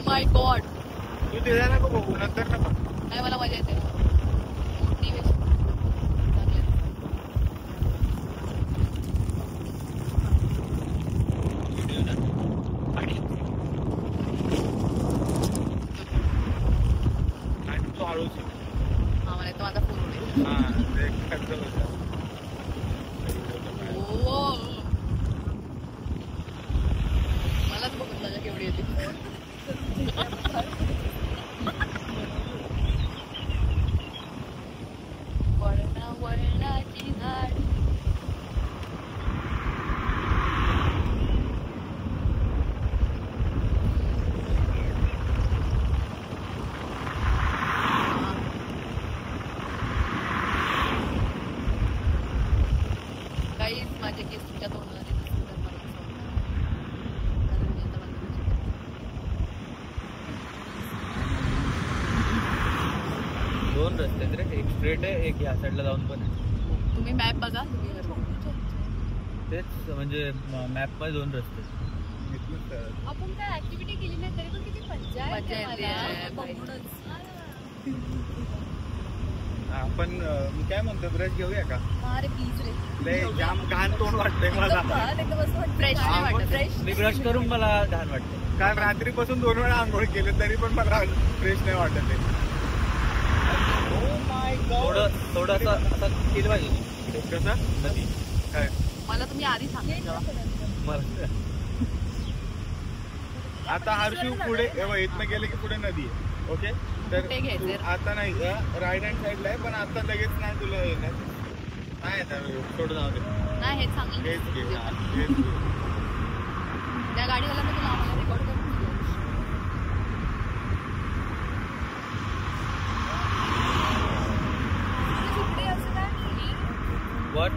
माय God. तू तिला नको बघू, नंतर नको. नाही मला मजा येते. मलाच बघून मजा केवढी येते. वळणाची झाड. काहीच माझे केस तुमच्या तोंडाला दोन रस्ते आहेत रे, एक स्ट्रेट आहे, एक या साईडला जाऊन पण आहे. तुम्ही मॅप बघा. तेच म्हणजे मॅप मध्ये दोन रस्ते. आपण काय ऍक्टिव्हिटी केली नाही तरी पण किती मजा मजा येते. आपण मी काय म्हणतो, ब्रश घेऊया का? अरे प्लीज रे, लय जाम घाण तोंड वाटतंय मला. फ्रेश नाही वाटत. फ्रेश मी ब्रश करून मला घाण वाटते. काल रात्रीपासून 2 वेळा आंघोळ केले तरी पण मला फ्रेश नाही वाटत आहे. थोडं असं केलं पाहिजे. कसं नदी काय? मला तुम्ही आधी सांगितलं. मला आता हर्षू पुढे इथनं गेले की पुढे नदी आहे. ओके, तर कुठे घ्यायचंय? आता नाही, राईट हँड साईडला आहे, पण आता लगेच नाही तुला येणार. नाही सोडून जाऊ दे. नाही हे चांगलं. हेच घे, हेच घे. त्या गाडीवाला मी तुला आम्हाला रेकॉर्ड करून व्हॉट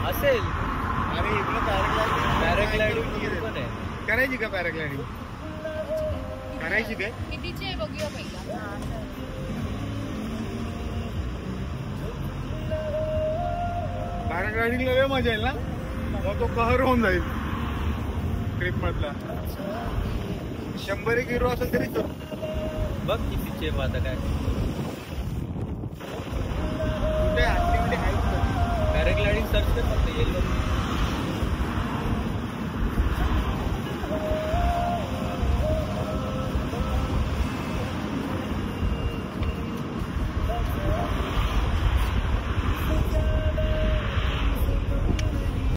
असेल. अरे इकडे पॅराग्लायडिंग पण आहे. करायची का पॅराग्लायडिंग? करायची काय? कितीची आहे बघूया पहिला. पॅराग्लायडिंगला लय मजा येईल ना, मग तो कहर होऊन जाईल ट्रिप मधला. 100 युरो असेल तरी तो बघ कितीचे आता काय कुठे ऍक्टिव्हिटी आहे. पॅराग्लायडिंग सर्च कर फक्त येईल.